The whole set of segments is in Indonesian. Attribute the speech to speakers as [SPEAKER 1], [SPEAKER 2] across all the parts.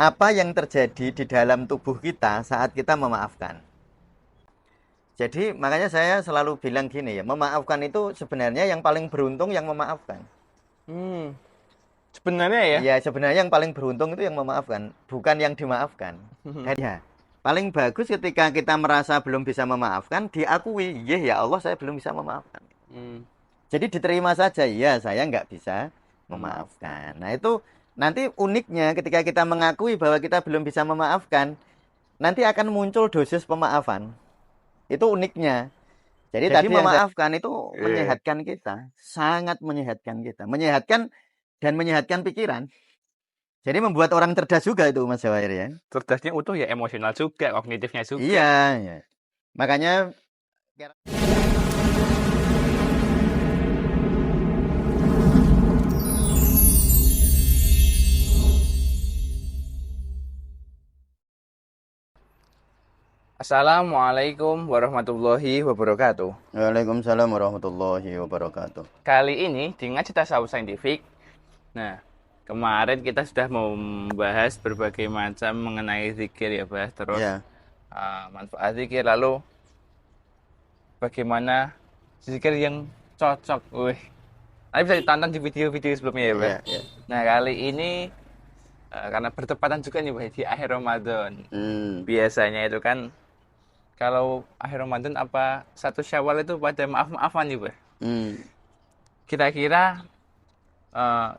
[SPEAKER 1] apa yang terjadi di dalam tubuh kita saat kita memaafkan. Jadi makanya saya selalu bilang gini ya, memaafkan itu sebenarnya yang paling beruntung yang memaafkan.
[SPEAKER 2] Hmm, sebenarnya ya.
[SPEAKER 1] Iya, sebenarnya yang paling beruntung itu yang memaafkan, bukan yang dimaafkan. Dan ya, paling bagus ketika kita merasa belum bisa memaafkan, diakui, iya ya Allah saya belum bisa memaafkan.
[SPEAKER 2] Hmm,
[SPEAKER 1] Jadi diterima saja, iya saya nggak bisa
[SPEAKER 2] memaafkan.
[SPEAKER 1] memaafkan. Nah itu nanti uniknya ketika kita mengakui bahwa kita belum bisa memaafkan, nanti akan muncul dosis pemaafan. Itu uniknya. Jadi
[SPEAKER 2] Jadi yang saya
[SPEAKER 1] memaafkan itu
[SPEAKER 2] Iya.
[SPEAKER 1] menyehatkan kita, sangat menyehatkan kita, menyehatkan dan menyehatkan pikiran. Jadi membuat orang cerdas juga itu Mas Jawair ya.
[SPEAKER 2] Cerdasnya utuh ya, emosional juga, kognitifnya juga.
[SPEAKER 1] Iya, ya. Makanya
[SPEAKER 2] Assalamualaikum warahmatullahi wabarakatuh.
[SPEAKER 1] Waalaikumsalam warahmatullahi wabarakatuh.
[SPEAKER 2] Kali ini di Ngaji Tasawuf Saintifik. Nah, kemarin kita sudah membahas berbagai macam mengenai zikir ya, bahas terus
[SPEAKER 1] Ya,
[SPEAKER 2] manfaat zikir, lalu bagaimana zikir yang cocok. Wih, nanti bisa ditonton di video-video sebelumnya ya, Bah.
[SPEAKER 1] ya, ya.
[SPEAKER 2] Nah, kali ini karena bertepatan juga nih, Bah, di akhir Ramadan.
[SPEAKER 1] Hmm,
[SPEAKER 2] Biasanya itu kan kalau akhir Ramadan apa satu Syawal itu pada maaf-maafan nih, Bah.
[SPEAKER 1] hmm.
[SPEAKER 2] Kira-kira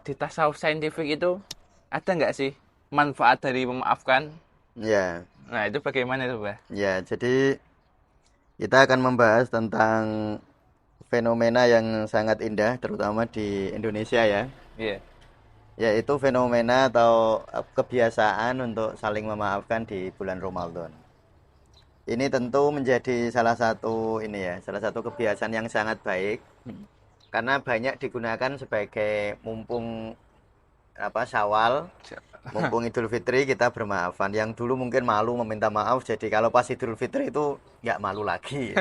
[SPEAKER 2] di tasawuf saintifik itu ada nggak sih manfaat dari memaafkan?
[SPEAKER 1] Ya,
[SPEAKER 2] Nah, itu bagaimana itu, Bah?
[SPEAKER 1] ya. Jadi kita akan membahas tentang fenomena yang sangat indah, terutama di Indonesia ya,
[SPEAKER 2] Iya.
[SPEAKER 1] yaitu fenomena atau kebiasaan untuk saling memaafkan di bulan Ramadan. Ini tentu menjadi salah satu ini ya, salah satu kebiasaan yang sangat baik
[SPEAKER 2] Hmm.
[SPEAKER 1] karena banyak digunakan sebagai mumpung apa Syawal, mumpung Idul Fitri kita bermaafan. Yang dulu mungkin malu meminta maaf, jadi kalau pas Idul Fitri itu nggak malu lagi.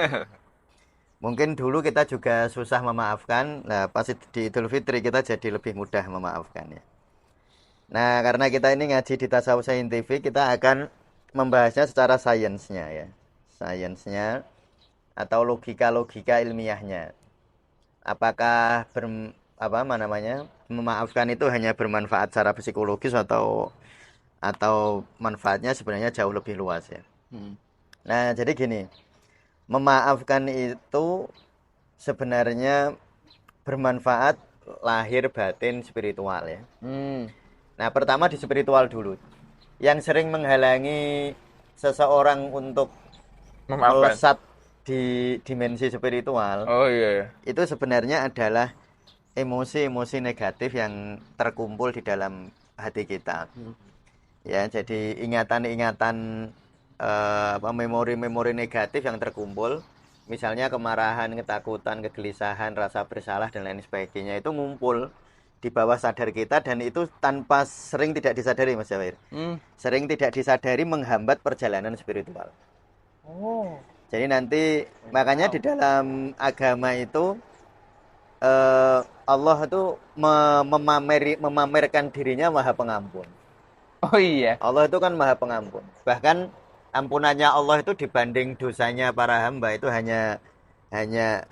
[SPEAKER 1] Mungkin dulu kita juga susah memaafkan, nah pas di Idul Fitri kita jadi lebih mudah memaafkan ya. Nah, karena kita ini ngaji di tasawuf saintifik, kita akan membahasnya secara sainsnya ya. Sainsnya atau logika-logika ilmiahnya. Apakah apa namanya? Memaafkan itu hanya bermanfaat secara psikologis atau manfaatnya sebenarnya jauh lebih luas ya.
[SPEAKER 2] Hmm.
[SPEAKER 1] Nah, jadi gini, memaafkan itu sebenarnya bermanfaat lahir batin spiritual ya.
[SPEAKER 2] Hmm.
[SPEAKER 1] Nah, pertama di spiritual dulu. Yang sering menghalangi seseorang untuk
[SPEAKER 2] Memaafkan.
[SPEAKER 1] melesat di dimensi spiritual
[SPEAKER 2] Oh iya, iya.
[SPEAKER 1] itu sebenarnya adalah emosi-emosi negatif yang terkumpul di dalam hati kita.
[SPEAKER 2] Hmm.
[SPEAKER 1] Ya, jadi ingatan-ingatan apa memori-memori negatif yang terkumpul, misalnya kemarahan, ketakutan, kegelisahan, rasa bersalah dan lain sebagainya itu ngumpul di bawah sadar kita dan itu tanpa sering tidak disadari Mas Jawir.
[SPEAKER 2] Hmm.
[SPEAKER 1] Sering tidak disadari menghambat perjalanan spiritual.
[SPEAKER 2] Oh,
[SPEAKER 1] Jadi nanti
[SPEAKER 2] baru
[SPEAKER 1] makanya
[SPEAKER 2] tahu.
[SPEAKER 1] di dalam agama itu Allah itu memamerkan dirinya Maha Pengampun.
[SPEAKER 2] Oh iya.
[SPEAKER 1] Allah itu kan Maha Pengampun. Bahkan ampunannya Allah itu dibanding dosanya para hamba itu hanya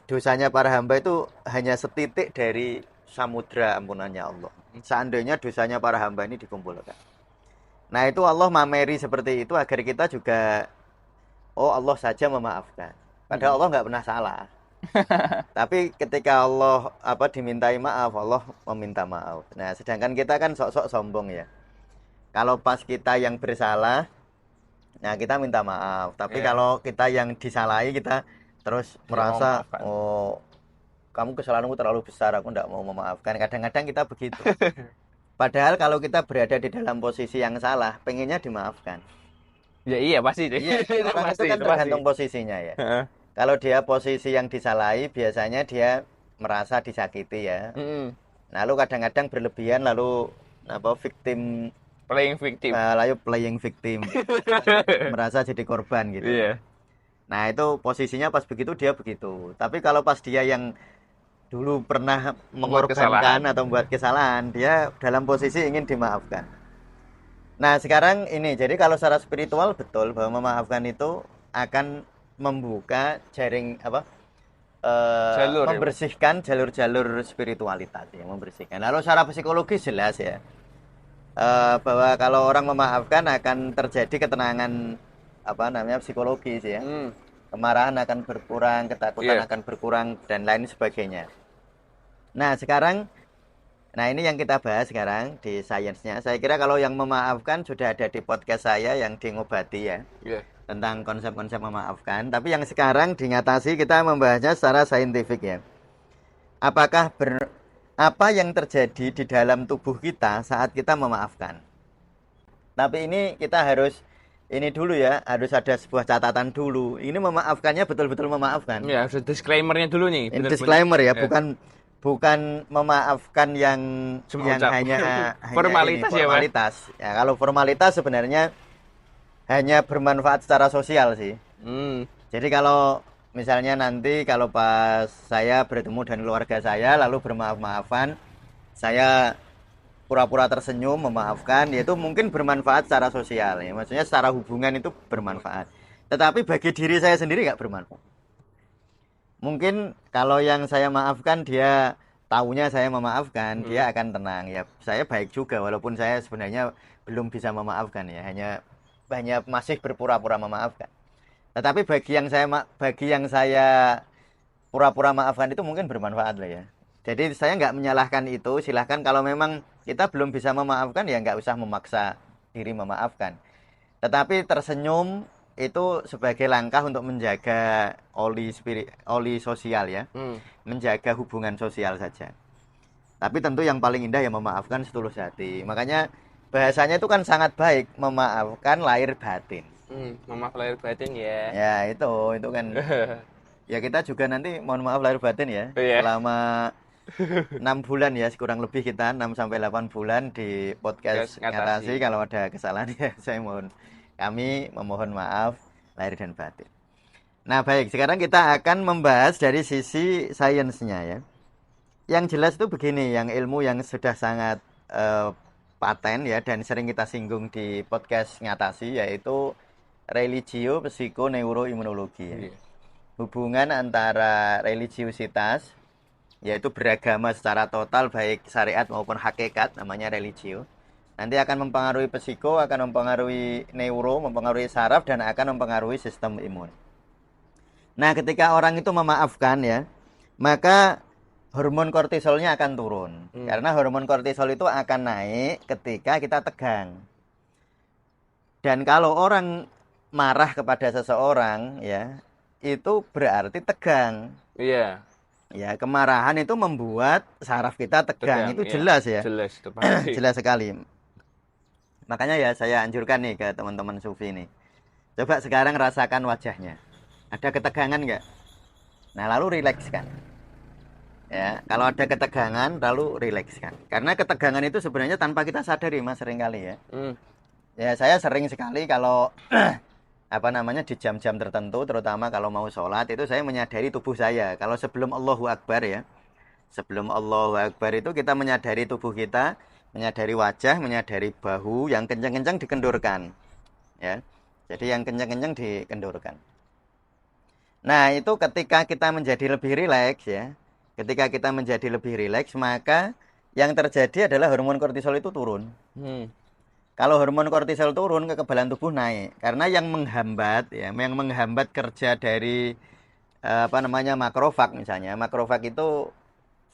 [SPEAKER 1] dosanya para hamba itu hanya setitik dari samudra ampunannya Allah. Seandainya dosanya para hamba ini dikumpulkan. Nah, itu Allah mameri seperti itu agar kita juga oh Allah saja memaafkan.
[SPEAKER 2] Hmm.
[SPEAKER 1] Padahal Allah nggak pernah salah. Tapi ketika Allah apa dimintai maaf, Allah meminta maaf. Nah, sedangkan kita kan sok-sok sombong ya. Kalau pas kita yang bersalah, nah kita minta maaf. Tapi
[SPEAKER 2] Iya,
[SPEAKER 1] kalau kita yang disalahi, kita terus
[SPEAKER 2] tidak mau
[SPEAKER 1] merasa,
[SPEAKER 2] memaafkan.
[SPEAKER 1] oh kamu kesalahanmu terlalu besar, aku tidak mau memaafkan. Kadang-kadang kita begitu. Padahal kalau kita berada di dalam posisi yang salah, pengennya dimaafkan.
[SPEAKER 2] Ya iya pasti deh.
[SPEAKER 1] Iya,
[SPEAKER 2] Itu
[SPEAKER 1] orang itu
[SPEAKER 2] pasti,
[SPEAKER 1] kan
[SPEAKER 2] itu pasti.
[SPEAKER 1] tergantung posisinya ya.
[SPEAKER 2] Heeh.
[SPEAKER 1] Kalau dia posisi yang disalahi, biasanya dia merasa disakiti ya.
[SPEAKER 2] Hmm.
[SPEAKER 1] Lalu kadang-kadang berlebihan, lalu apa victim,
[SPEAKER 2] Playing victim.
[SPEAKER 1] lalu playing victim, merasa jadi korban gitu.
[SPEAKER 2] Iya.
[SPEAKER 1] Nah itu posisinya pas begitu dia begitu. Tapi kalau pas dia yang dulu pernah
[SPEAKER 2] Membuat kesalahan.
[SPEAKER 1] mengorbankan atau membuat kesalahan, dia dalam posisi ingin dimaafkan. Nah, sekarang ini, jadi kalau secara spiritual betul bahwa memaafkan itu akan membuka jaring apa?
[SPEAKER 2] Jalur ya, Mas.
[SPEAKER 1] Membersihkan jalur-jalur spiritualitas ya, membersihkan. Lalu secara psikologis jelas ya, bahwa kalau orang memaafkan akan terjadi ketenangan apa namanya psikologis ya.
[SPEAKER 2] Hmm,
[SPEAKER 1] Kemarahan akan berkurang, ketakutan
[SPEAKER 2] iya.
[SPEAKER 1] akan berkurang dan lain sebagainya. Nah, sekarang ini yang kita bahas sekarang di sainsnya. Saya kira kalau yang memaafkan sudah ada di podcast saya yang di Ngobati ya,
[SPEAKER 2] Iya.
[SPEAKER 1] tentang konsep-konsep memaafkan. Tapi yang sekarang di Ngatasi kita membahasnya secara saintifik ya. Apakah apa yang terjadi di dalam tubuh kita saat kita memaafkan? Tapi ini kita harus ini dulu ya, harus ada sebuah catatan dulu. Ini memaafkannya betul-betul memaafkan.
[SPEAKER 2] Ya, harus disclaimer-nya dulu nih,
[SPEAKER 1] Ini
[SPEAKER 2] benar-benar.
[SPEAKER 1] disclaimer ya,
[SPEAKER 2] Ya.
[SPEAKER 1] bukan memaafkan yang
[SPEAKER 2] Cuma ucap.
[SPEAKER 1] hanya
[SPEAKER 2] Formalitas
[SPEAKER 1] ini,
[SPEAKER 2] ya, Pak?
[SPEAKER 1] formalitas. Ya, kalau formalitas sebenarnya hanya bermanfaat secara sosial sih.
[SPEAKER 2] Hmm.
[SPEAKER 1] Jadi kalau misalnya nanti kalau pas saya bertemu dengan keluarga saya lalu bermaaf-maafan, saya pura-pura tersenyum memaafkan, yaitu mungkin bermanfaat secara sosial ya. Maksudnya secara hubungan itu bermanfaat. Tetapi bagi diri saya sendiri nggak bermanfaat. Mungkin kalau yang saya maafkan dia taunya saya memaafkan, dia akan tenang ya. Saya baik juga walaupun saya sebenarnya belum bisa memaafkan ya, hanya masih berpura-pura memaafkan. Tetapi bagi yang saya pura-pura maafkan itu mungkin bermanfaat lah ya. Jadi saya nggak menyalahkan itu, silahkan kalau memang kita belum bisa memaafkan ya nggak usah memaksa diri memaafkan. Tetapi tersenyum itu sebagai langkah untuk menjaga oli sosial ya, menjaga hubungan sosial saja. Tapi tentu yang paling indah ya memaafkan setulus hati. Makanya bahasanya itu kan sangat baik, memaafkan lahir batin.
[SPEAKER 2] Memaaf lahir batin ya.
[SPEAKER 1] Ya itu kan. Ya kita juga nanti mohon maaf lahir batin ya.
[SPEAKER 2] Iya.
[SPEAKER 1] Selama 6 bulan ya kurang lebih kita 6 sampai 8 bulan di podcast Ngatasi. Kalau ada kesalahan ya kami memohon maaf lahir dan batin. Nah, baik, sekarang kita akan membahas dari sisi sainsnya ya. Yang jelas itu begini, yang ilmu yang sudah sangat paten ya dan sering kita singgung di podcast Ngatasi yaitu religio psikoneuroimunologi ya.
[SPEAKER 2] Iya.
[SPEAKER 1] Hubungan antara religiusitas yaitu beragama secara total baik syariat maupun hakikat namanya religio nanti akan mempengaruhi psiko, akan mempengaruhi neuro, mempengaruhi saraf dan akan mempengaruhi sistem imun. Nah, ketika orang itu memaafkan ya, maka hormon kortisolnya akan turun. Karena hormon kortisol itu akan naik ketika kita tegang. Dan kalau orang marah kepada seseorang ya, itu berarti tegang.
[SPEAKER 2] Iya.
[SPEAKER 1] Ya, kemarahan itu membuat saraf kita tegang. Itu
[SPEAKER 2] iya.
[SPEAKER 1] jelas ya.
[SPEAKER 2] Jelas itu pasti.
[SPEAKER 1] Jelas sekali. Makanya ya saya anjurkan nih ke teman-teman sufi nih. Coba sekarang rasakan wajahnya. Ada ketegangan nggak? Nah, lalu rilekskan. Ya, kalau ada ketegangan lalu rilekskan. Karena ketegangan itu sebenarnya tanpa kita sadari Mas seringkali ya. Ya, saya sering sekali kalau di jam-jam tertentu terutama kalau mau sholat itu saya menyadari tubuh saya. Kalau sebelum Allahu Akbar ya, sebelum Allahu Akbar itu kita menyadari tubuh kita, menyadari wajah, menyadari bahu yang kencang-kencang dikendurkan ya. Jadi yang kencang-kencang dikendurkan. Nah, itu ketika kita menjadi lebih rileks ya. Ketika kita menjadi lebih rileks maka yang terjadi adalah hormon kortisol itu turun. Kalau hormon kortisol turun, kekebalan tubuh naik. Karena yang menghambat kerja dari makrofag misalnya. Makrofag itu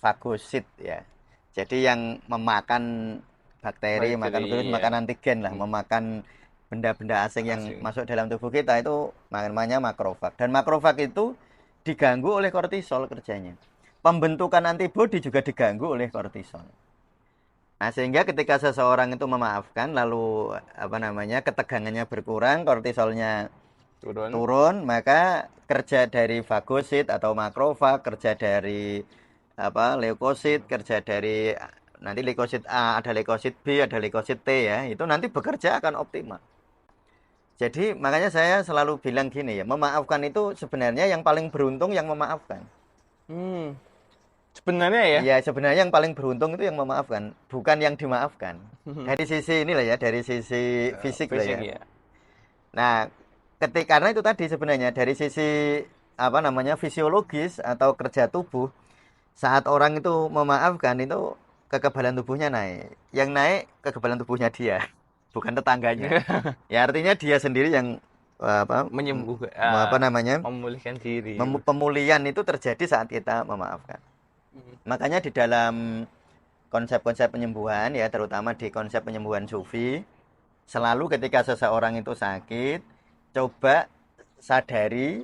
[SPEAKER 1] fagosit ya. Jadi yang memakan bakteri, makan virus, makan antigen lah, memakan benda-benda asing yang masuk dalam tubuh kita itu namanya makrofag. Dan makrofag itu diganggu oleh kortisol kerjanya. Pembentukan antibodi juga diganggu oleh kortisol. Nah, sehingga ketika seseorang itu memaafkan lalu ketegangannya berkurang, kortisolnya turun, maka kerja dari fagosit atau makrofag, kerja dari leukosit, kerja dari nanti leukosit A, ada leukosit B, ada leukosit T ya, itu nanti bekerja akan optimal. Jadi makanya saya selalu bilang gini ya, memaafkan itu sebenarnya yang paling beruntung yang memaafkan.
[SPEAKER 2] Sebenarnya ya.
[SPEAKER 1] Ya sebenarnya yang paling beruntung itu yang memaafkan, bukan yang dimaafkan. Dari sisi inilah ya, dari sisi fisik lah
[SPEAKER 2] Fisik
[SPEAKER 1] ya.
[SPEAKER 2] ya.
[SPEAKER 1] Nah, karena itu tadi sebenarnya dari sisi apa namanya fisiologis atau kerja tubuh, saat orang itu memaafkan itu kekebalan tubuhnya naik. Yang naik kekebalan tubuhnya dia, bukan tetangganya. Ya artinya dia sendiri yang apa
[SPEAKER 2] Menyembuh,
[SPEAKER 1] apa namanya
[SPEAKER 2] memulihkan diri.
[SPEAKER 1] pemulihan itu terjadi saat kita memaafkan. Makanya di dalam konsep-konsep penyembuhan ya terutama di konsep penyembuhan sufi selalu ketika seseorang itu sakit coba sadari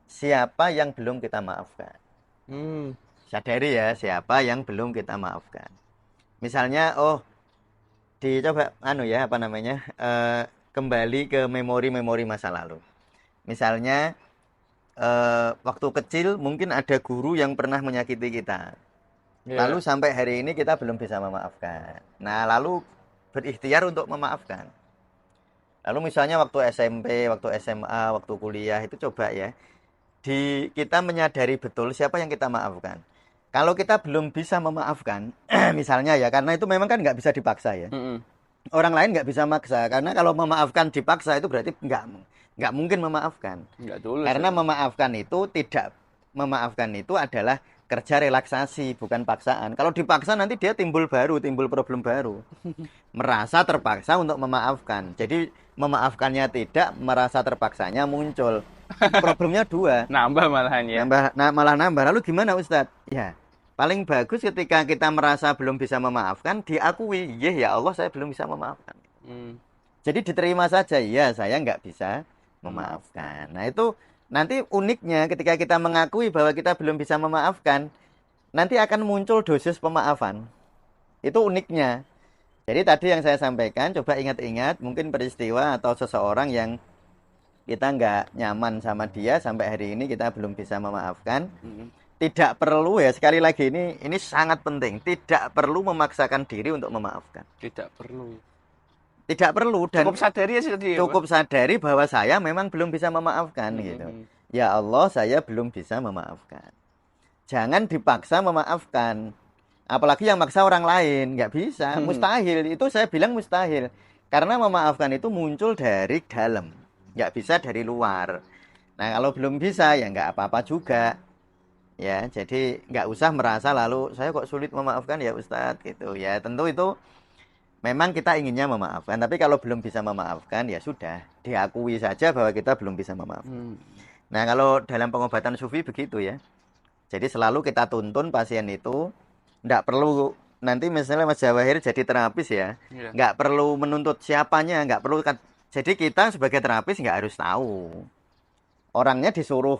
[SPEAKER 1] siapa yang belum kita maafkan. Sadari ya siapa yang belum kita maafkan. Misalnya dicoba ya apa namanya kembali ke memori-memori masa lalu. Misalnya waktu kecil mungkin ada guru yang pernah menyakiti kita. Lalu sampai hari ini kita belum bisa memaafkan. Nah, lalu berikhtiar untuk memaafkan. Lalu misalnya waktu SMP, waktu SMA, waktu kuliah itu coba ya. Kita menyadari betul siapa yang kita maafkan. Kalau kita belum bisa memaafkan, misalnya ya, karena itu memang kan nggak bisa dipaksa ya. Orang lain nggak bisa maksa, karena kalau memaafkan dipaksa itu berarti nggak mungkin memaafkan. Karena memaafkan itu adalah kerja relaksasi, bukan paksaan. Kalau dipaksa nanti dia timbul problem baru. Merasa terpaksa untuk memaafkan. Jadi memaafkannya tidak, merasa terpaksanya muncul. Problemnya dua.
[SPEAKER 2] Nambah malahan ya.
[SPEAKER 1] Malah nambah. Lalu gimana Ustadz? Ya, paling bagus ketika kita merasa belum bisa memaafkan, diakui. Ya Allah saya belum bisa memaafkan. Jadi diterima saja. Ya saya nggak bisa memaafkan. Nah itu nanti uniknya ketika kita mengakui bahwa kita belum bisa memaafkan, nanti akan muncul dosis pemaafan. Itu uniknya. Jadi tadi yang saya sampaikan, coba ingat-ingat mungkin peristiwa atau seseorang yang kita nggak nyaman sama dia sampai hari ini kita belum bisa memaafkan. Tidak perlu ya, sekali lagi ini sangat penting. Tidak perlu memaksakan diri untuk memaafkan.
[SPEAKER 2] Tidak perlu dan
[SPEAKER 1] cukup sadari bahwa saya memang belum bisa memaafkan gitu. Ya Allah saya belum bisa memaafkan. Jangan dipaksa memaafkan, apalagi yang maksa orang lain, nggak bisa, mustahil. Itu saya bilang mustahil karena memaafkan itu muncul dari dalam, nggak bisa dari luar. Nah kalau belum bisa ya nggak apa-apa juga ya. Jadi nggak usah merasa lalu saya kok sulit memaafkan ya Ustadz gitu ya. Tentu itu memang kita inginnya memaafkan, tapi kalau belum bisa memaafkan ya sudah, diakui saja bahwa kita belum bisa memaafkan. Nah kalau dalam pengobatan sufi begitu ya. Jadi selalu kita tuntun pasien itu, nggak perlu nanti misalnya Mas Jawahir jadi terapis ya, nggak perlu menuntut siapanya, nggak perlu. Jadi kita sebagai terapis nggak harus tahu. Orangnya disuruh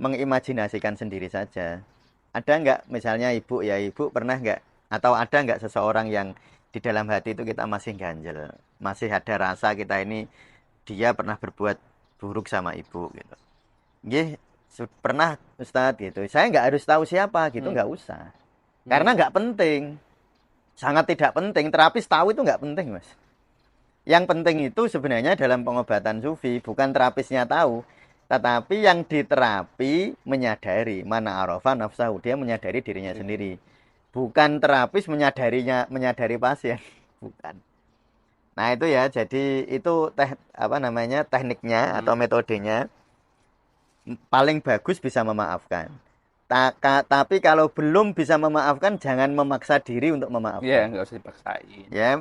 [SPEAKER 1] mengimajinasikan sendiri saja. Ada nggak misalnya ibu pernah nggak atau ada nggak seseorang yang di dalam hati itu kita masih ganjel, masih ada rasa kita ini dia pernah berbuat buruk sama ibu gitu. Nggih, pernah Ustadz gitu. Saya nggak harus tahu siapa gitu, nggak usah. Karena nggak penting. Sangat tidak penting. Terapis tahu itu nggak penting, Mas. Yang penting itu sebenarnya dalam pengobatan sufi bukan terapisnya tahu, tetapi yang diterapi menyadari mana arafa nafsahu, dia menyadari dirinya sendiri. Bukan terapis menyadari pasien, bukan. Nah itu ya, jadi itu tekniknya atau metodenya paling bagus bisa memaafkan. Tapi kalau belum bisa memaafkan, jangan memaksa diri untuk memaafkan.
[SPEAKER 2] Ya nggak usah dipaksain.
[SPEAKER 1] Ya,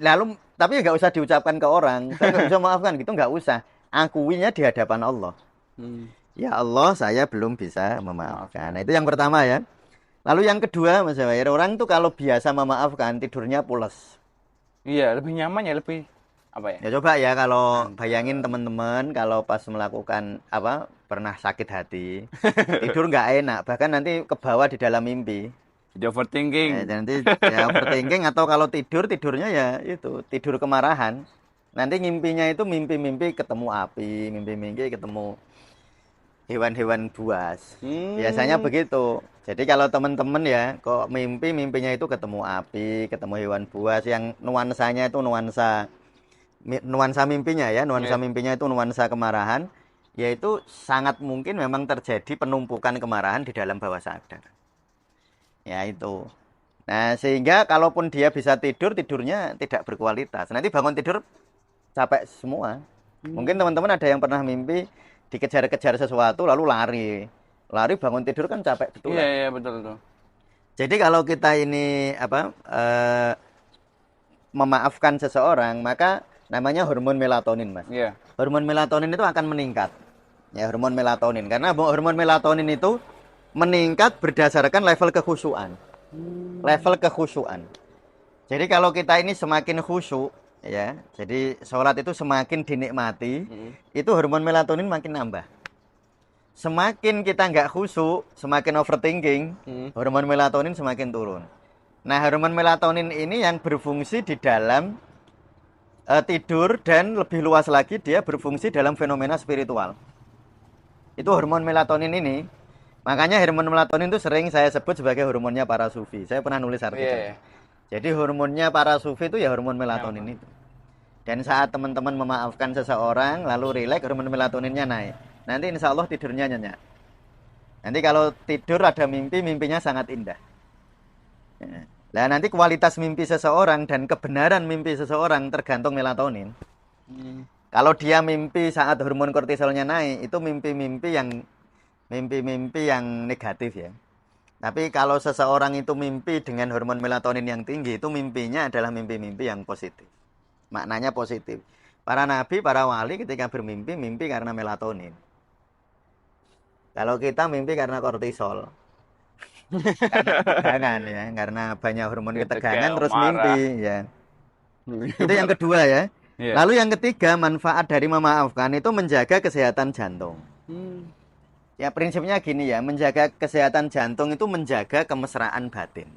[SPEAKER 1] lalu tapi nggak usah diucapkan ke orang. Saya nggak bisa memaafkan gitu, nggak usah. Akuinya di hadapan Allah. Ya Allah, saya belum bisa memaafkan. Nah itu yang pertama ya. Lalu yang kedua, Mas Jawahir, orang tuh kalau biasa memaafkan tidurnya pules.
[SPEAKER 2] Iya, lebih nyaman ya, lebih apa ya?
[SPEAKER 1] Ya coba ya kalau bayangin teman-teman kalau pas melakukan pernah sakit hati, tidur nggak enak, bahkan nanti ke bawah di dalam mimpi.
[SPEAKER 2] Jadi overthinking.
[SPEAKER 1] Nanti ya overthinking atau kalau tidurnya ya itu tidur kemarahan. Nanti mimpinya itu mimpi-mimpi ketemu api, mimpi-mimpi ketemu hewan-hewan buas. Biasanya begitu. Jadi kalau teman-teman ya, kok mimpinya itu ketemu api, ketemu hewan buas yang nuansanya itu nuansa mimpinya ya, mimpinya itu nuansa kemarahan, yaitu sangat mungkin memang terjadi penumpukan kemarahan di dalam bawah sadar. Ya itu. Nah, sehingga kalaupun dia bisa tidur, tidurnya tidak berkualitas. Nanti bangun tidur capek semua. Mungkin teman-teman ada yang pernah mimpi dikejar-kejar sesuatu lalu lari. Lari bangun tidur kan capek betul.
[SPEAKER 2] Iya, iya, betul tuh.
[SPEAKER 1] Jadi kalau kita ini memaafkan seseorang, maka namanya hormon melatonin, Mas.
[SPEAKER 2] Iya.
[SPEAKER 1] Hormon melatonin itu akan meningkat. Ya, hormon melatonin. Karena hormon melatonin itu meningkat berdasarkan level kekhusyuan. Level kekhusyuan. Jadi kalau kita ini semakin khusyuk, ya, jadi sholat itu semakin dinikmati, itu hormon melatonin makin nambah. Semakin kita nggak khusyuk, semakin overthinking, hormon melatonin semakin turun. Nah, hormon melatonin ini yang berfungsi di dalam tidur dan lebih luas lagi dia berfungsi dalam fenomena spiritual. Itu hormon melatonin ini. Makanya hormon melatonin itu sering saya sebut sebagai hormonnya para sufi. Saya pernah nulis artikel. Jadi hormonnya para sufi itu ya hormon melatonin itu. Dan saat teman-teman memaafkan seseorang lalu rileks, hormon melatoninnya naik. Nanti insya Allah tidurnya nyenyak. Nanti kalau tidur ada mimpi, mimpinya sangat indah. Nah, nanti kualitas mimpi seseorang dan kebenaran mimpi seseorang tergantung melatonin. Kalau dia mimpi saat hormon kortisolnya naik, itu mimpi-mimpi yang negatif ya. Tapi kalau seseorang itu mimpi dengan hormon melatonin yang tinggi, itu mimpinya adalah mimpi-mimpi yang positif. Maknanya positif. Para nabi, para wali ketika bermimpi, mimpi karena melatonin. Kalau kita mimpi karena kortisol. Ketegangan ya, karena banyak hormon ketegangan terus mimpi ya. Itu yang kedua ya. Lalu yang ketiga, manfaat dari memaafkan itu menjaga kesehatan jantung. Ya prinsipnya gini ya, menjaga kesehatan jantung itu menjaga kemesraan batin.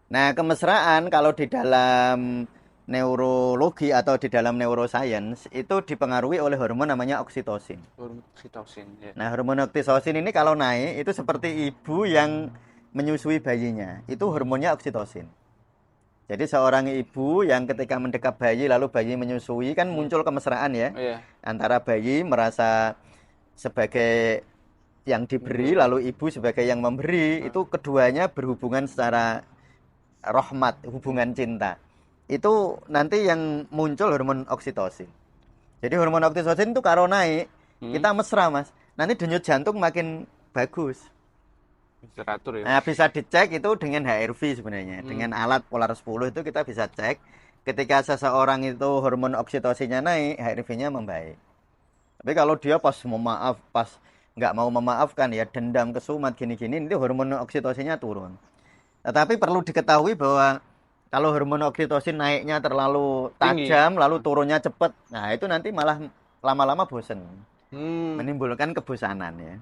[SPEAKER 1] Nah, kemesraan kalau di dalam neurologi atau di dalam neuroscience itu dipengaruhi oleh hormon namanya oksitosin.
[SPEAKER 2] Oksitosin. Ya.
[SPEAKER 1] Nah, hormon oksitosin ini kalau naik itu seperti ibu yang menyusui bayinya. Itu hormonnya oksitosin. Jadi seorang ibu yang ketika mendekap bayi lalu bayi menyusui kan muncul kemesraan ya. Antara bayi merasa sebagai yang diberi lalu ibu sebagai yang memberi, itu keduanya berhubungan secara rahmat, hubungan cinta. Itu nanti yang muncul hormon oksitosin. Jadi hormon oksitosin itu kalau naik, kita mesra, Mas. Nanti denyut jantung makin bagus.
[SPEAKER 2] Teratur ya.
[SPEAKER 1] Nah, bisa dicek itu dengan HRV sebenarnya. Dengan alat Polar 10 itu kita bisa cek ketika seseorang itu hormon oksitosinnya naik, HRV-nya membaik. Tapi kalau dia pas memaaf, pas nggak mau memaafkan ya dendam, kesumat gini-gini, itu hormon oksitosinnya turun. Tetapi perlu diketahui bahwa kalau hormon oksitosin naiknya terlalu tajam, lalu turunnya cepat, nah itu nanti malah lama-lama bosen, menimbulkan kebosanan ya.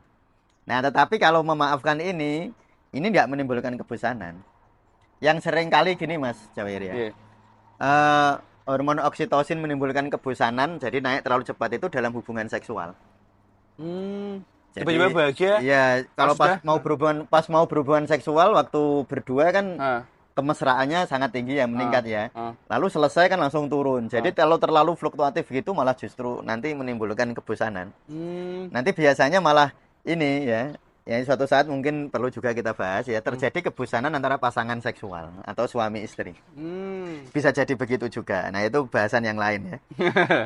[SPEAKER 1] Nah, tetapi kalau memaafkan ini nggak menimbulkan kebosanan. Yang sering kali gini Mas Jawir ya, hormon oksitosin menimbulkan kebosanan, jadi naik terlalu cepat itu dalam hubungan seksual.
[SPEAKER 2] Tiba-tiba bahagia.
[SPEAKER 1] Iya, kalau pas mau berhubungan seksual waktu berdua kan kemesraannya sangat tinggi ya, meningkat ya. Lalu selesai kan langsung turun. Jadi kalau terlalu fluktuatif gitu malah justru nanti menimbulkan kebosanan. Nanti biasanya malah ini ya, suatu saat mungkin perlu juga kita bahas ya, terjadi kebosanan antara pasangan seksual atau suami istri. Bisa jadi begitu juga. Nah, itu bahasan yang lain ya.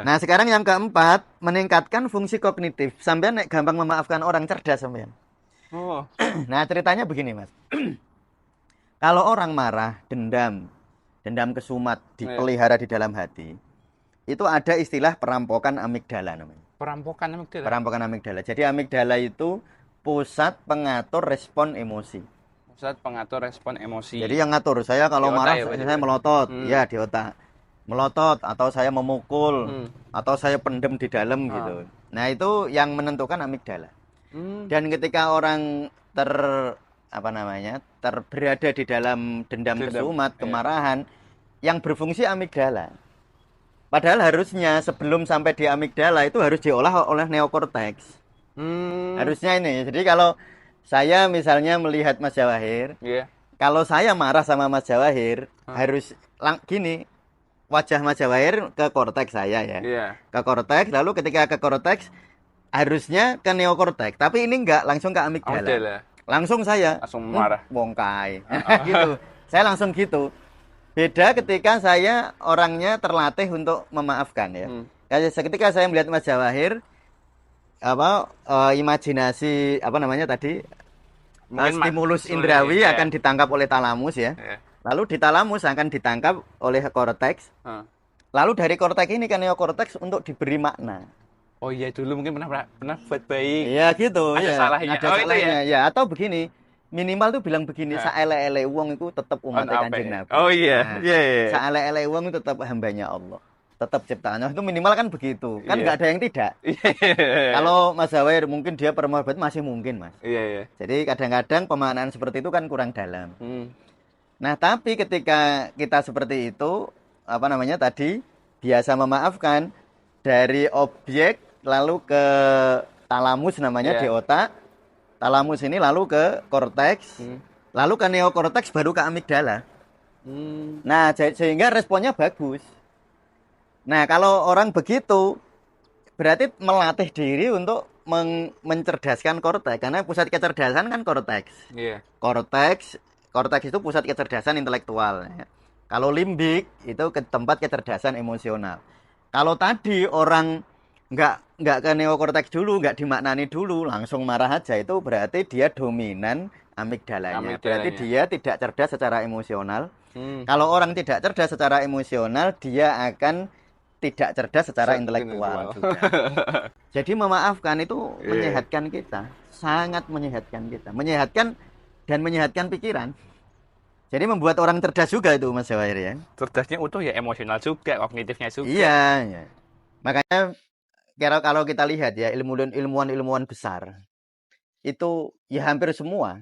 [SPEAKER 1] Nah, sekarang yang keempat, meningkatkan fungsi kognitif. Sampean nek gampang memaafkan orang, cerdas sampean. Nah, ceritanya begini, Mas. Kalau orang marah, dendam kesumat dipelihara di dalam hati, itu ada istilah perampokan amigdala namanya. Perampokan amigdala. Jadi amigdala itu pusat pengatur respon emosi. Jadi yang ngatur, saya kalau marah ya, saya melotot, ya di otak. Melotot atau saya memukul atau saya pendem di dalam gitu. Nah, itu yang menentukan amigdala. Dan ketika orang berada di dalam dendam kesumat, kemarahan, yang berfungsi amigdala. Padahal harusnya sebelum sampai di amigdala itu harus diolah oleh neokorteks. Harusnya ini. Jadi kalau saya misalnya melihat Mas Jawahir, kalau saya marah sama Mas Jawahir, harus gini, wajah Mas Jawahir ke korteks saya ya. Ke korteks, lalu ketika ke korteks harusnya ke neokorteks. Tapi ini enggak, langsung ke amigdala. Langsung saya
[SPEAKER 2] langsung marah.
[SPEAKER 1] wong kae. Gitu. Saya langsung gitu. Beda ketika saya orangnya terlatih untuk memaafkan ya. Kayak ketika saya melihat Mas Jawahir imajinasi apa namanya tadi
[SPEAKER 2] Mungkin
[SPEAKER 1] stimulus
[SPEAKER 2] sulit,
[SPEAKER 1] indrawi
[SPEAKER 2] ya.
[SPEAKER 1] akan ditangkap oleh talamus ya. Lalu di talamus akan ditangkap oleh korteks. Lalu dari korteks ini kan neokorteks untuk diberi makna.
[SPEAKER 2] Oh iya, dulu mungkin pernah buat baik.
[SPEAKER 1] Iya gitu,
[SPEAKER 2] Ada
[SPEAKER 1] ya.
[SPEAKER 2] salahnya.
[SPEAKER 1] Ada
[SPEAKER 2] Oh itu
[SPEAKER 1] salahnya.
[SPEAKER 2] ya.
[SPEAKER 1] Ya, atau begini, minimal tuh bilang begini, saele-ele wong itu tetap
[SPEAKER 2] On
[SPEAKER 1] umatnya
[SPEAKER 2] apa?
[SPEAKER 1] Kanjeng Nabi.
[SPEAKER 2] Oh iya,
[SPEAKER 1] Nah,
[SPEAKER 2] iya, iya.
[SPEAKER 1] saele-ele wong itu tetap hambanya Allah. Tetap ciptaannya itu minimal kan begitu. Kan
[SPEAKER 2] Iya.
[SPEAKER 1] nggak ada yang tidak.
[SPEAKER 2] Iya.
[SPEAKER 1] Kalau Mas Zawahir mungkin dia permohonan masih mungkin, Mas.
[SPEAKER 2] Iya, iya.
[SPEAKER 1] Jadi kadang-kadang pemaknaan seperti itu kan kurang dalam. Nah, tapi ketika kita seperti itu, apa namanya tadi, biasa memaafkan dari objek lalu ke talamus namanya di
[SPEAKER 2] Iya.
[SPEAKER 1] otak. Talamus ini lalu ke korteks, lalu ke neokorteks baru ke amigdala. Nah, sehingga responnya bagus. Nah, kalau orang begitu berarti melatih diri untuk mencerdaskan korteks karena pusat kecerdasan kan korteks.
[SPEAKER 2] Iya.
[SPEAKER 1] Korteks itu pusat kecerdasan intelektual. Ya. Kalau limbik itu ke tempat kecerdasan emosional. Kalau tadi orang nggak ke neokorteks dulu, nggak dimaknani dulu, langsung marah aja, itu berarti dia dominan amigdalanya. Berarti dia tidak cerdas secara emosional. Kalau orang tidak cerdas secara emosional, dia akan tidak cerdas secara intelektual juga. Jadi memaafkan itu menyehatkan kita, sangat menyehatkan kita, menyehatkan dan menyehatkan pikiran. Jadi membuat orang cerdas juga itu Mas Jawahir ya.
[SPEAKER 2] Cerdasnya utuh ya, emosional juga, kognitifnya juga.
[SPEAKER 1] Iya, ya. Makanya kalau kita lihat ya ilmuwan besar itu ya hampir semua.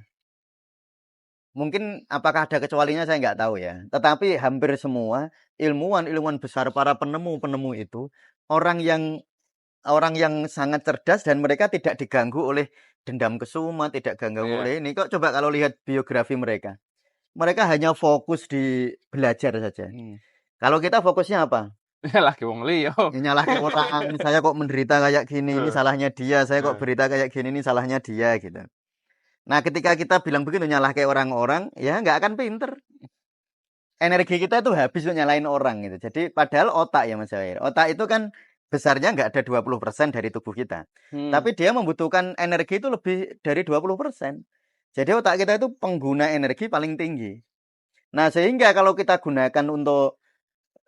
[SPEAKER 1] Mungkin apakah ada kecualinya saya nggak tahu ya. Tetapi hampir semua ilmuwan besar, para penemu itu orang yang sangat cerdas dan mereka tidak diganggu oleh dendam kesuma, tidak diganggu oleh ini. Kok coba kalau lihat biografi mereka. Mereka hanya fokus di belajar saja. Kalau kita fokusnya apa?
[SPEAKER 2] Lagi wong liya.
[SPEAKER 1] Nyalahke orang, saya kok menderita kayak gini, ini salahnya dia, saya kok berita kayak gini, ini salahnya dia gitu. Nah, ketika kita bilang begitu nyalahke orang-orang, ya nggak akan pinter. Energi kita itu habis untuk nyalain orang gitu. Jadi padahal otak ya Mas Jawahir. Otak itu kan besarnya nggak ada 20% dari tubuh kita. Tapi dia membutuhkan energi itu lebih dari 20%. Jadi otak kita itu pengguna energi paling tinggi. Nah, sehingga kalau kita gunakan untuk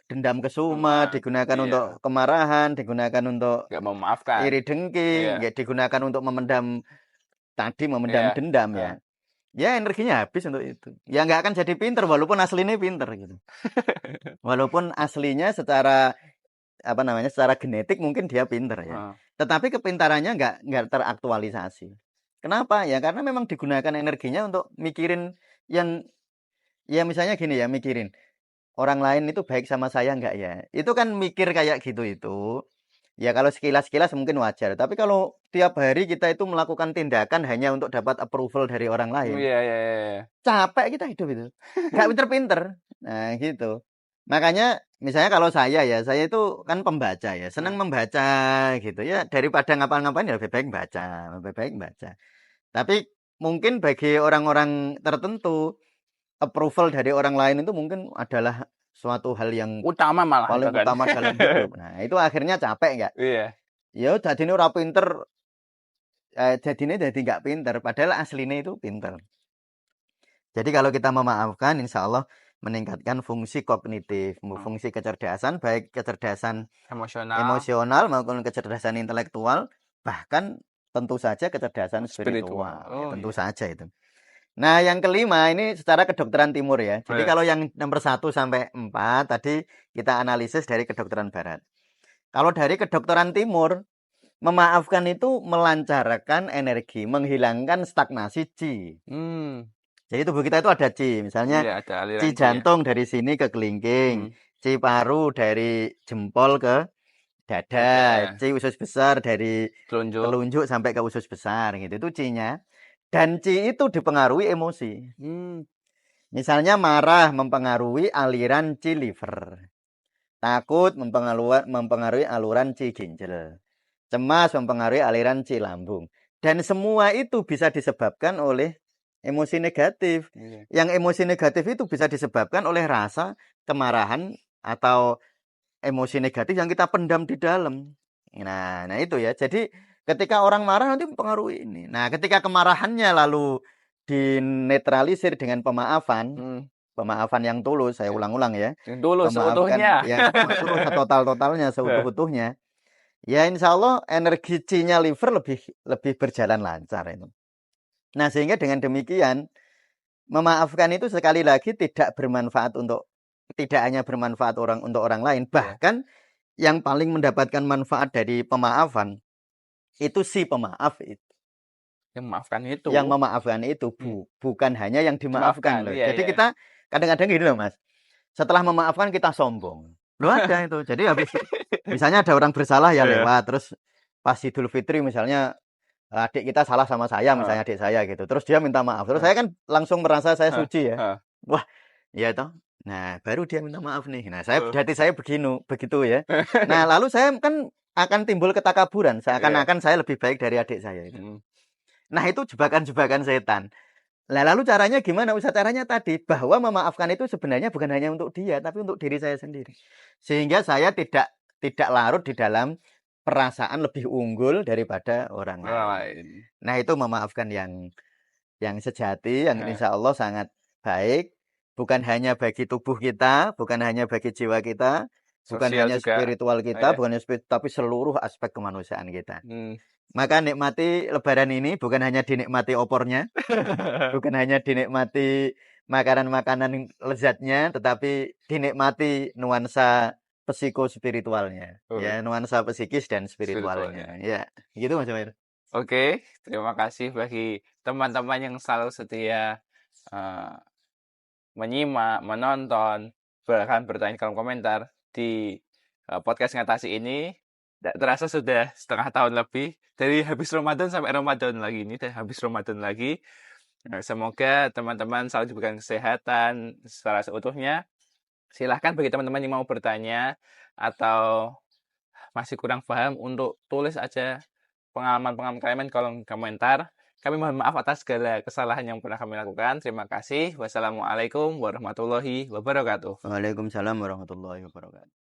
[SPEAKER 1] dendam kesuma, digunakan untuk kemarahan, digunakan untuk
[SPEAKER 2] nggak memaafkan,
[SPEAKER 1] iri dengki, digunakan untuk memendam dendam ya. Ya energinya habis untuk itu. Ya nggak akan jadi pinter walaupun aslinya pinter gitu. Walaupun aslinya secara secara genetik mungkin dia pinter ya. Tetapi kepintarannya nggak teraktualisasi. Kenapa? Ya karena memang digunakan energinya untuk mikirin yang ya misalnya gini ya, mikirin orang lain itu baik sama saya nggak ya? Itu kan mikir kayak gitu itu. Ya kalau sekilas-sekilas mungkin wajar. Tapi kalau tiap hari kita itu melakukan tindakan hanya untuk dapat approval dari orang lain.
[SPEAKER 2] Iya.
[SPEAKER 1] Capek kita hidup itu. Nggak pinter-pinter. Nah gitu. Makanya misalnya kalau saya itu kan pembaca ya. Senang membaca gitu ya. Daripada ngapa-ngapain ya lebih baik baca. Tapi mungkin bagi orang-orang tertentu approval dari orang lain itu mungkin adalah suatu hal yang
[SPEAKER 2] utama malah
[SPEAKER 1] paling
[SPEAKER 2] kan.
[SPEAKER 1] utama dalam hidup. Nah, itu akhirnya capek enggak?
[SPEAKER 2] Iya.
[SPEAKER 1] Ya jadine ora pinter jadine jadi enggak pinter padahal aslinya itu pinter. Jadi kalau kita memaafkan insya Allah meningkatkan fungsi kognitif, fungsi kecerdasan baik kecerdasan emosional maupun kecerdasan intelektual, bahkan tentu saja kecerdasan spiritual. Tentu saja itu. Nah, yang kelima ini secara kedokteran timur ya. Jadi kalau yang nomor 1 sampai 4 tadi kita analisis dari kedokteran barat. Kalau dari kedokteran timur, memaafkan itu melancarkan energi, menghilangkan stagnasi qi. Jadi tubuh kita itu ada qi, misalnya qi jantung dari sini ke kelingking, qi paru dari jempol ke dada, qi usus besar dari telunjuk sampai ke usus besar gitu. Itu qi-nya. Dan qi itu dipengaruhi emosi. Misalnya marah mempengaruhi aliran qi liver. Takut mempengaruhi aliran qi ginjal. Cemas mempengaruhi aliran qi lambung. Dan semua itu bisa disebabkan oleh emosi negatif.
[SPEAKER 2] Iya.
[SPEAKER 1] Yang emosi negatif itu bisa disebabkan oleh rasa kemarahan atau emosi negatif yang kita pendam di dalam. Nah itu ya. Jadi ketika orang marah nanti mempengaruhi ini. Nah, ketika kemarahannya lalu dinetralisir dengan pemaafan, pemaafan yang tulus, saya ulang-ulang ya.
[SPEAKER 2] Yang tulus
[SPEAKER 1] Memaafkan
[SPEAKER 2] seutuhnya.
[SPEAKER 1] ya, tulus setotal-totalnya, seutuh-utuhnya. Ya insya Allah energi C-nya liver lebih berjalan lancar itu. Nah, sehingga dengan demikian memaafkan itu sekali lagi tidak hanya bermanfaat untuk orang lain, bahkan yang paling mendapatkan manfaat dari pemaafan itu si pemaaf itu.
[SPEAKER 2] Yang memaafkan itu.
[SPEAKER 1] Yang memaafkan itu bukan hanya yang dimaafkan loh. Jadi kita kadang-kadang gitu loh, Mas. Setelah memaafkan kita sombong. Loh ada itu. Jadi habis misalnya ada orang bersalah ya lewat, terus pas Idul Fitri misalnya adik kita salah sama saya, misalnya adik saya gitu. Terus dia minta maaf. Terus saya kan langsung merasa saya suci ya. Wah, ya toh. Nah, baru dia minta maaf nih. Nah, hati saya begitu ya. Nah, lalu saya kan akan timbul ketakaburan, seakan-akan saya lebih baik dari adik saya itu. Nah, itu jebakan-jebakan setan. Nah, lalu caranya gimana? Caranya tadi bahwa memaafkan itu sebenarnya bukan hanya untuk dia, tapi untuk diri saya sendiri. Sehingga saya tidak larut di dalam perasaan lebih unggul daripada orang lain. Nah, itu memaafkan yang sejati, yang insya Allah sangat baik. Bukan hanya bagi tubuh kita, bukan hanya bagi jiwa kita, bukan hanya spiritual kita, tapi seluruh aspek kemanusiaan kita. Maka nikmati Lebaran ini bukan hanya dinikmati opornya, bukan hanya dinikmati makanan-makanan lezatnya, tetapi dinikmati nuansa psikospiritualnya, ya, nuansa psikis dan spiritualnya. Ya, gitu Mas Amir.
[SPEAKER 2] Oke, terima kasih bagi teman-teman yang selalu setia menyimak, menonton, bahkan bertanya kolom komentar di podcast Ngatasi ini. Tidak terasa sudah setengah tahun lebih. Dari habis Ramadan sampai Ramadan lagi ini. Dan habis Ramadan lagi. Semoga teman-teman selalu diberikan kesehatan secara seutuhnya. Silahkan bagi teman-teman yang mau bertanya atau masih kurang paham untuk tulis aja pengalaman-pengalaman kalian kolom komentar. Kami mohon maaf atas segala kesalahan yang pernah kami lakukan. Terima kasih. Wassalamualaikum warahmatullahi wabarakatuh.
[SPEAKER 1] Waalaikumsalam warahmatullahi wabarakatuh.